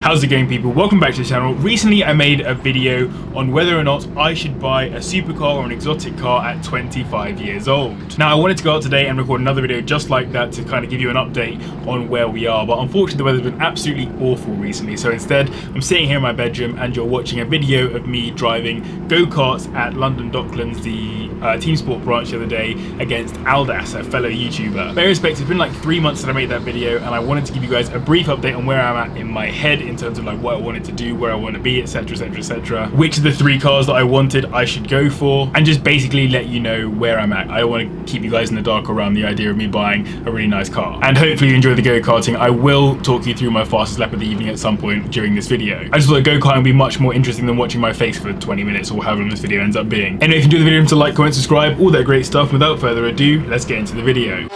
How's it going, people? Welcome back to the channel. Recently I made a video on whether or not I should buy a supercar or an exotic car at 25 years old. Now I wanted to go out today and record another video just like that to kind of give you an update on where we are, but unfortunately the weather's been absolutely awful recently, so instead I'm sitting here in my bedroom and you're watching a video of me driving go-karts at London Docklands, the team sport branch the other day, against Aldas, a fellow YouTuber. But irrespective, it's been like 3 months since I made that video and I wanted to give you guys a brief update on where I'm at in my head in terms of like what I wanted to do, where I want to be, etc, etc, etc, which of the 3 cars that I wanted I should go for, and just basically let you know where I'm at. I don't want to keep you guys in the dark around the idea of me buying a really nice car. And hopefully you enjoy the go-karting. I will talk you through my fastest lap of the evening at some point during this video. I just thought go-karting would be much more interesting than watching my face for 20 minutes or however long this video ends up being. Anyway, if you enjoy the video, to like, comment, subscribe, all that great stuff. Without further ado, let's get into the video.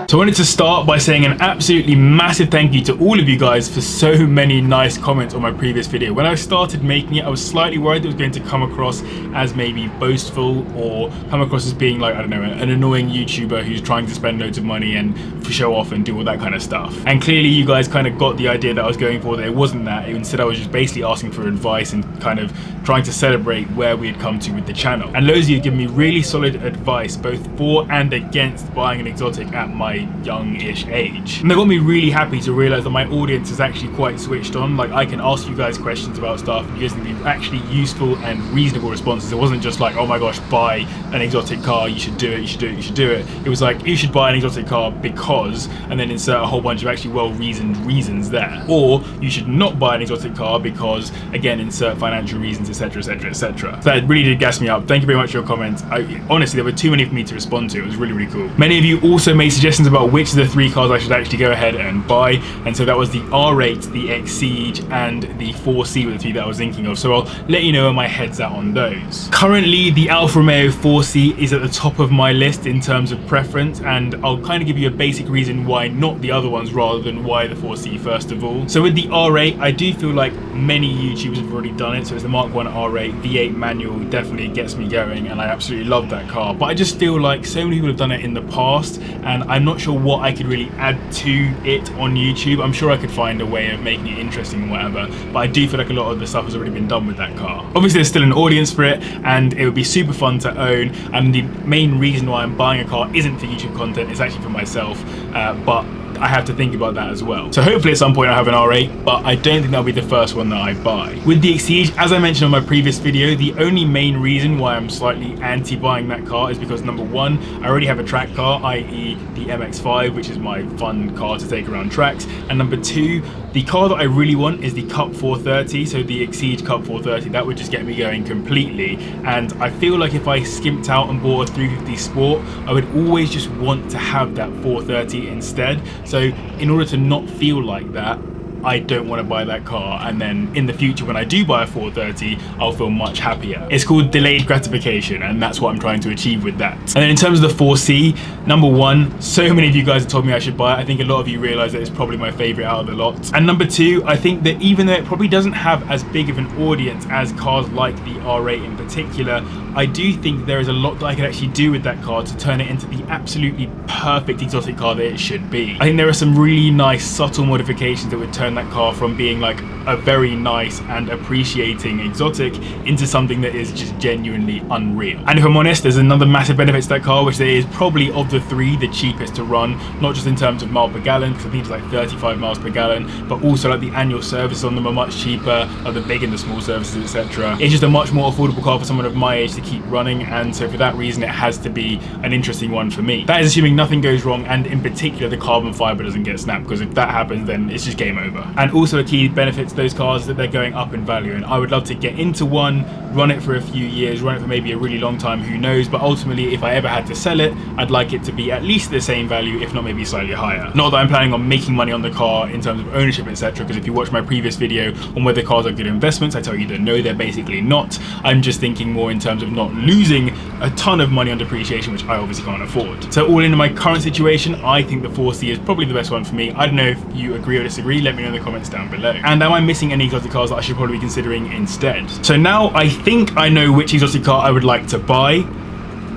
So I wanted to start by saying an absolutely massive thank you to all of you guys for so many nice comments on my previous video. When I started making it, I was slightly worried it was going to come across as maybe boastful or come across as being like, I don't know, an annoying YouTuber who's trying to spend loads of money and show off and do all that kind of stuff. And clearly you guys kind of got the idea that I was going for, that it wasn't that. Instead I was just basically asking for advice and kind of trying to celebrate where we had come to with the channel. And loads of you have given me really solid advice both for and against buying an exotic at my young-ish age. And that got me really happy to realize that my audience is actually quite switched on. Like, I can ask you guys questions about stuff and you guys can be actually useful and reasonable responses. It wasn't just like, oh my gosh, buy an exotic car, you should do it, you should do it, you should do it. It was like, you should buy an exotic car because, and then insert a whole bunch of actually well-reasoned reasons there. Or you should not buy an exotic car because, again, insert financial reasons, etc, etc, etc. So that really did gas me up. Thank you very much for your comments. Honestly, there were too many for me to respond to. It was really, really cool. Many of you also made suggestions about which of the 3 cars I should actually go ahead and buy, and so that was the R8, the Exige, and the 4C were the 3 that I was thinking of, so I'll let you know where my head's at on those. Currently, the Alfa Romeo 4C is at the top of my list in terms of preference, and I'll kind of give you a basic reason why not the other ones rather than why the 4C first of all. So with the R8, I do feel like many YouTubers have already done it, so it's the Mark 1 R8, V8 manual, definitely gets me going, and I absolutely love that car, but I just feel like so many people have done it in the past, and I'm not sure what I could really add to it on YouTube. I'm sure I could find a way of making it interesting and whatever, but I do feel like a lot of the stuff has already been done with that car. Obviously there's still an audience for it and it would be super fun to own, and the main reason why I'm buying a car isn't for YouTube content, it's actually for myself, but I have to think about that as well. So hopefully at some point I have an R8, but I don't think that'll be the first one that I buy. With the Exige, as I mentioned on my previous video, the only main reason why I'm slightly anti-buying that car is because number 1, I already have a track car, i.e. the MX-5, which is my fun car to take around tracks, and number 2, the car that I really want is the Cup 430, so the Exige Cup 430, that would just get me going completely, and I feel like if I skimped out and bought a 350 Sport, I would always just want to have that 430 instead. So in order to not feel like that, I don't want to buy that car, and then in the future when I do buy a 430, I'll feel much happier. It's called delayed gratification, and that's what I'm trying to achieve with that. And then in terms of the 4C, number 1, so many of you guys have told me I should buy it. I think a lot of you realize that it's probably my favorite out of the lot. And number 2, I think that even though it probably doesn't have as big of an audience as cars like the R8 in particular, I do think there is a lot that I could actually do with that car to turn it into the absolutely perfect exotic car that it should be. I think there are some really nice subtle modifications that would turn that car from being like a very nice and appreciating exotic into something that is just genuinely unreal. And if I'm honest, there's another massive benefit to that car, which is probably of the 3 the cheapest to run, not just in terms of mile per gallon, because I think it's like 35 miles per gallon, but also like the annual service on them are much cheaper, like the big and the small services, etc. It's just a much more affordable car for someone of my age to keep running, and so for that reason it has to be an interesting one for me. That is assuming nothing goes wrong, and in particular the carbon fiber doesn't get snapped, because if that happens then it's just game over. And also a key benefit to those cars is that they're going up in value, and I would love to get into one, run it for a few years, run it for maybe a really long time, who knows, but ultimately if I ever had to sell it, I'd like it to be at least the same value, if not maybe slightly higher. Not that I'm planning on making money on the car in terms of ownership, etc, because if you watch my previous video on whether cars are good investments, I tell you that no, they're basically not. I'm just thinking more in terms of not losing a ton of money on depreciation, which I obviously can't afford. So all in my current situation, I think the 4C is probably the best one for me. I don't know if you agree or disagree, let me know in the comments down below. And am I missing any exotic cars that I should probably be considering instead? So now I think I know which exotic car I would like to buy,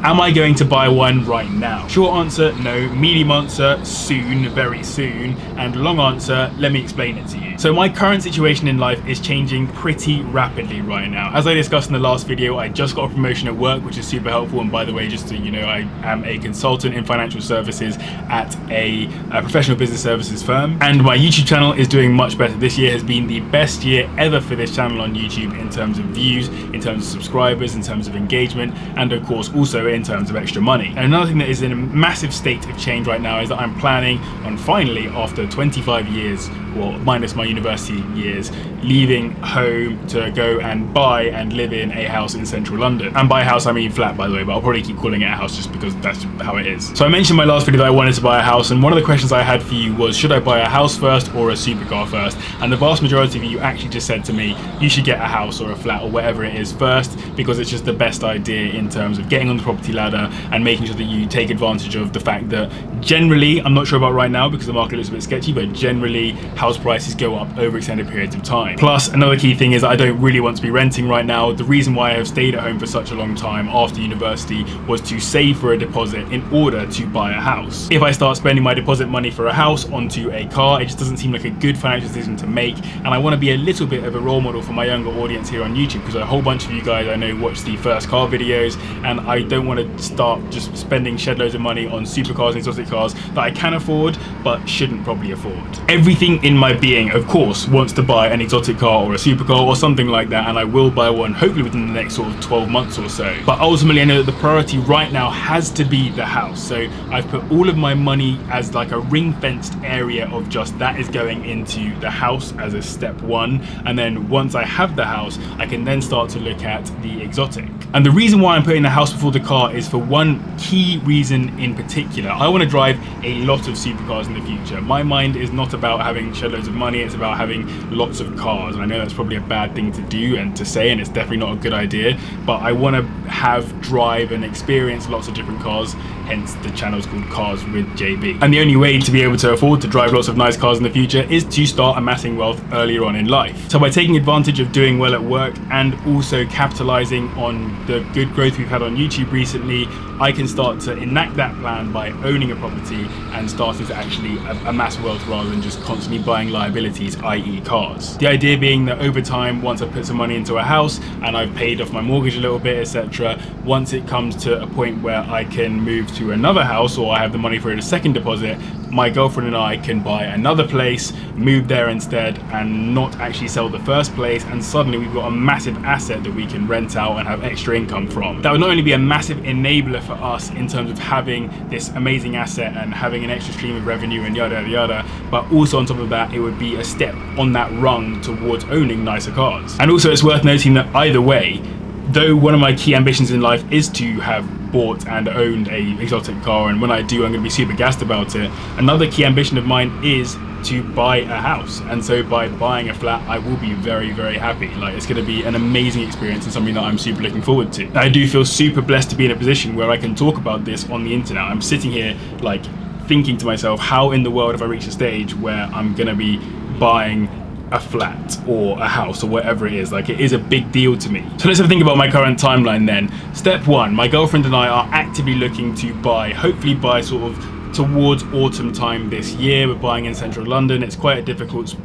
Am I going to buy one right now? Short answer, no. Medium answer, soon, very soon. And long answer, let me explain it to you. So my current situation in life is changing pretty rapidly right now. As I discussed in the last video, I just got a promotion at work, which is super helpful. And by the way, just so you know, I am a consultant in financial services at a professional business services firm. And my YouTube channel is doing much better. This year has been the best year ever for this channel on YouTube in terms of views, in terms of subscribers, in terms of engagement, and of course also in terms of extra money. And another thing that is in a massive state of change right now is that I'm planning on finally, after 25 years, well, minus my university years, leaving home to go and buy and live in a house in central London. And by house I mean flat, by the way, but I'll probably keep calling it a house just because that's how it is. So I mentioned in my last video that I wanted to buy a house, and one of the questions I had for you was, should I buy a house first or a supercar first? And the vast majority of you actually just said to me, you should get a house or a flat or whatever it is first, because it's just the best idea in terms of getting on the property ladder and making sure that you take advantage of the fact that generally, I'm not sure about right now because the market looks a bit sketchy, but generally house prices go up over extended periods of time. Plus, another key thing is that I don't really want to be renting right now. The reason why I have stayed at home for such a long time after university was to save for a deposit in order to buy a house. If I start spending my deposit money for a house onto a car, it just doesn't seem like a good financial decision to make. And I want to be a little bit of a role model for my younger audience here on YouTube, because a whole bunch of you guys I know watch the first car videos, and I don't want to start just spending shed loads of money on supercars and exotic cars that I can afford but shouldn't probably afford. Everything in my being, of course, wants to buy an exotic car or a supercar or something like that, and I will buy one hopefully within the next sort of 12 months or so. But ultimately I know that the priority right now has to be the house. So I've put all of my money as like a ring-fenced area of just that is going into the house as a step one, and then once I have the house I can then start to look at the exotic. And the reason why I'm putting the house before the car is for one key reason in particular. I want to drive a lot of supercars in the future. My mind is not about having shed loads of money, it's about having lots of cars. And I know that's probably a bad thing to do and to say, and it's definitely not a good idea, but I want to have, drive and experience lots of different cars, hence the channel's called Cars with JB. And the only way to be able to afford to drive lots of nice cars in the future is to start amassing wealth earlier on in life. So by taking advantage of doing well at work and also capitalizing on the good growth we've had on YouTube recently, I can start to enact that plan by owning a property and starting to actually amass wealth rather than just constantly buying liabilities, i.e. cars. The idea being that over time, once I've put some money into a house and I've paid off my mortgage a little bit, etc., once it comes to a point where I can move to another house or I have the money for a second deposit, my girlfriend and I can buy another place, move there instead, and not actually sell the first place, and suddenly we've got a massive asset that we can rent out and have extra income from. That would not only be a massive enabler for us in terms of having this amazing asset and having an extra stream of revenue and yada yada yada, but also on top of that it would be a step on that rung towards owning nicer cars. And also it's worth noting that either way, though one of my key ambitions in life is to have bought and owned a exotic car, and when I do I'm going to be super gassed about it, another key ambition of mine is to buy a house. And so by buying a flat I will be very, very happy. Like, it's going to be an amazing experience and something that I'm super looking forward to. I do feel super blessed to be in a position where I can talk about this on the internet. I'm sitting here like thinking to myself, how in the world have I reached a stage where I'm going to be buying a flat or a house or whatever it is? Like, it is a big deal to me. So let's have a think about my current timeline then. Step one, my girlfriend and I are actively looking to buy, hopefully by sort of towards autumn time this year. We're buying in central London. It's quite a difficult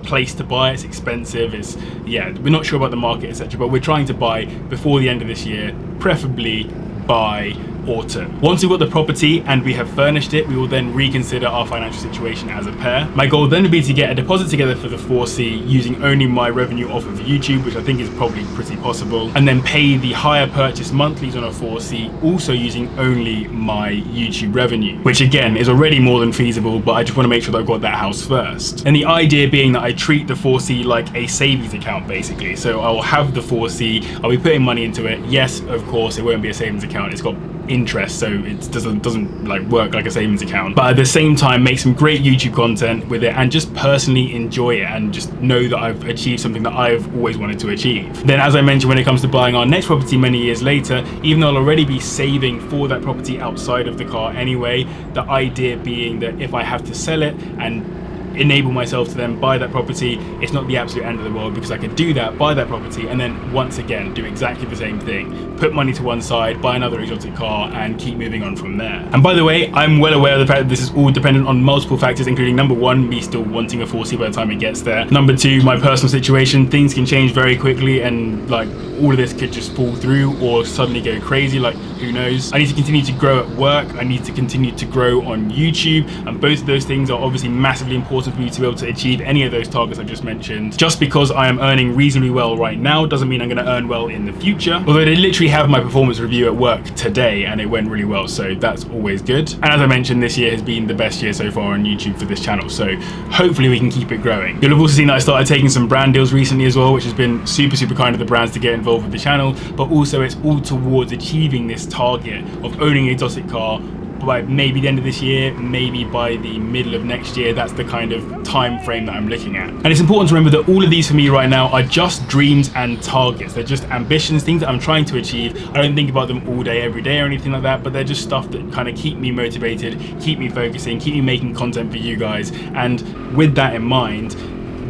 place to buy. It's expensive. It's, yeah, we're not sure about the market, etc., but we're trying to buy before the end of this year, preferably by autumn. Once we've got the property and we have furnished it, we will then reconsider our financial situation as a pair. My goal then would be to get a deposit together for the 4C using only my revenue off of YouTube, which I think is probably pretty possible, and then pay the higher purchase monthlies on a 4C also using only my YouTube revenue, which again is already more than feasible, but I just want to make sure that I've got that house first. And the idea being that I treat the 4C like a savings account basically. So I'll have the 4C, I'll be putting money into it. Yes, of course, it won't be a savings account. It's got interest, so it doesn't like work like a savings account, but at the same time make some great YouTube content with it and just personally enjoy it and just know that I've achieved something that I've always wanted to achieve. Then, as I mentioned, when it comes to buying our next property many years later, even though I'll already be saving for that property outside of the car anyway, the idea being that if I have to sell it and enable myself to then buy that property, it's not the absolute end of the world, because I could do that, buy that property, and then once again do exactly the same thing, put money to one side, buy another exotic car, and keep moving on from there. And by the way, I'm well aware of the fact that this is all dependent on multiple factors, including number one, me still wanting a 4C by the time it gets there. Number two, my personal situation. Things can change very quickly, and like all of this could just fall through or suddenly go crazy, like who knows. I need to continue to grow at work, I need to continue to grow on YouTube, and both of those things are obviously massively important for me to be able to achieve any of those targets I just mentioned. Just because I am earning reasonably well right now doesn't mean I'm going to earn well in the future, although they literally have my performance review at work today and it went really well, so that's always good. And as I mentioned, this year has been the best year so far on YouTube for this channel, so hopefully we can keep it growing. You'll have also seen that I started taking some brand deals recently as well, which has been super kind of the brands to get involved with the channel, but also it's all towards achieving this target of owning an exotic car by maybe the end of this year, maybe by the middle of next year. That's the kind of time frame that I'm looking at. And it's important to remember that all of these for me right now are just dreams and targets. They're just ambitions, things that I'm trying to achieve. I don't think about them all day, every day or anything like that, but they're just stuff that kind of keep me motivated, keep me focusing, keep me making content for you guys. And with that in mind,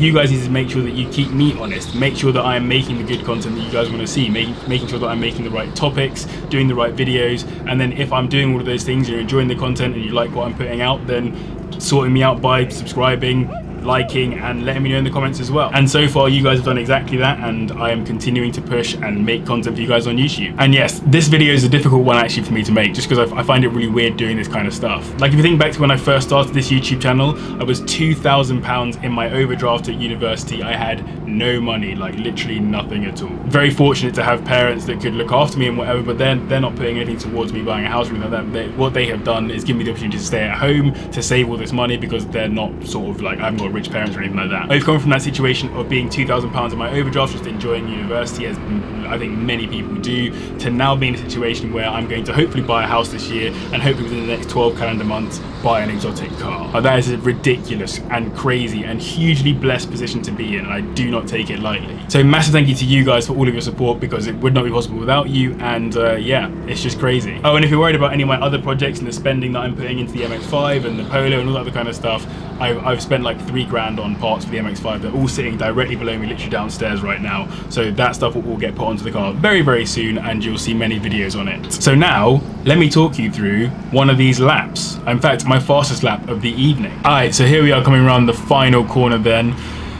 you guys need to make sure that you keep me honest, make sure that I am making the good content that you guys want to see, making sure that I'm making the right topics, doing the right videos, and then if I'm doing all of those things, you're enjoying the content and you like what I'm putting out, then sorting me out by subscribing, liking, and letting me know in the comments as well. And so far you guys have done exactly that, and I am continuing to push and make content for you guys on YouTube. And yes, this video is a difficult one actually for me to make, just because I find it really weird doing this kind of stuff. Like if you think back to when I first started this YouTube channel, I was £2,000 in my overdraft at university. I had no money, like literally nothing at all. Very fortunate to have parents that could look after me and whatever, but they're not putting anything towards me buying a house or anything like that. What they have done is give me the opportunity to stay at home, to save all this money, because they're not sort of like, I'm not rich parents or anything like that. I've come from that situation of being £2,000 in my overdraft, just enjoying university, as I think many people do, to now being in a situation where I'm going to hopefully buy a house this year, and hopefully within the next 12 calendar months buy an exotic car. That is a ridiculous and crazy and hugely blessed position to be in, and I do not take it lightly. So massive thank you to you guys for all of your support, because it would not be possible without you, and yeah, it's just crazy. Oh, and if you're worried about any of my other projects and the spending that I'm putting into the MX-5 and the Polo and all that other kind of stuff, I've spent like $3 grand on parts for the MX-5. They're all sitting directly below me, literally downstairs right now. So that stuff will all get put onto the car very soon, and you'll see many videos on it. So now, let me talk you through one of these laps. In fact, my fastest lap of the evening. All right, so here we are coming around the final corner then.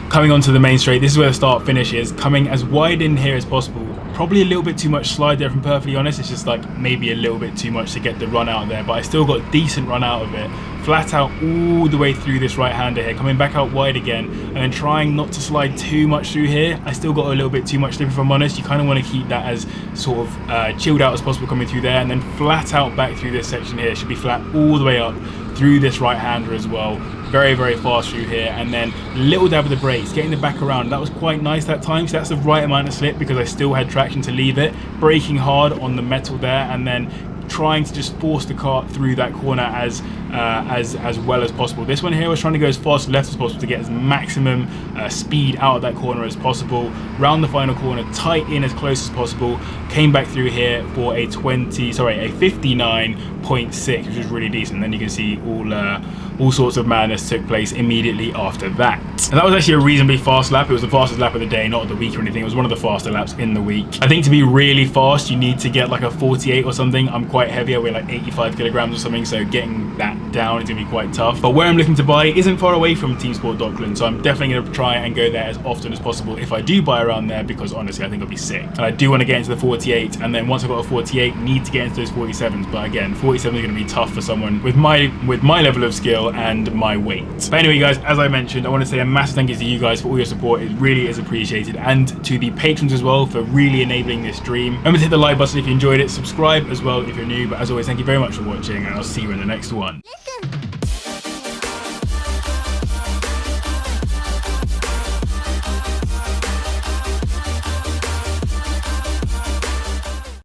Coming onto the main straight, this is where the start finish is. Coming as wide in here as possible. Probably a little bit too much slide there, if I'm perfectly honest. It's just like maybe a little bit too much to get the run out there, but I still got a decent run out of it. Flat out all the way through this right-hander here, coming back out wide again, and then trying not to slide too much through here. I still got a little bit too much slip, if I'm honest. You kind of want to keep that as sort of chilled out as possible coming through there, and then flat out back through this section here. Should be flat all the way up through this right-hander as well. Very fast through here, and then little dab of the brakes, getting the back around. That was quite nice that time, so that's the right amount of slip because I still had traction to leave it. Braking hard on the metal there, and then trying to just force the car through that corner as well as possible. This one here I was trying to go as fast left as possible to get as maximum speed out of that corner as possible. Round the final corner, tight in as close as possible. Came back through here for a 59.6, which is really decent. Then you can see all sorts of madness took place immediately after that. And that was actually a reasonably fast lap. It was the fastest lap of the day, not of the week or anything. It was one of the faster laps in the week. I think to be really fast, you need to get like a 48 or something. I'm quite heavy, I weigh like 85 kilograms or something, so getting that down is gonna be quite tough. But where I'm looking to buy isn't far away from Team Sport Dockland, so I'm definitely gonna try and go there as often as possible if I do buy around there, because honestly I think it'll be sick. And I do want to get into the 48, and then once I've got a 48, need to get into those 47s. But again, 47 is gonna be tough for someone with my level of skill and my weight. But anyway guys, as I mentioned, I want to say a massive thank you to you guys for all your support. It really is appreciated, and to the patrons as well for really enabling this dream. Remember to hit the like button if you enjoyed it, subscribe as well if you're new, but as always, thank you very much for watching, and I'll see you in the next one.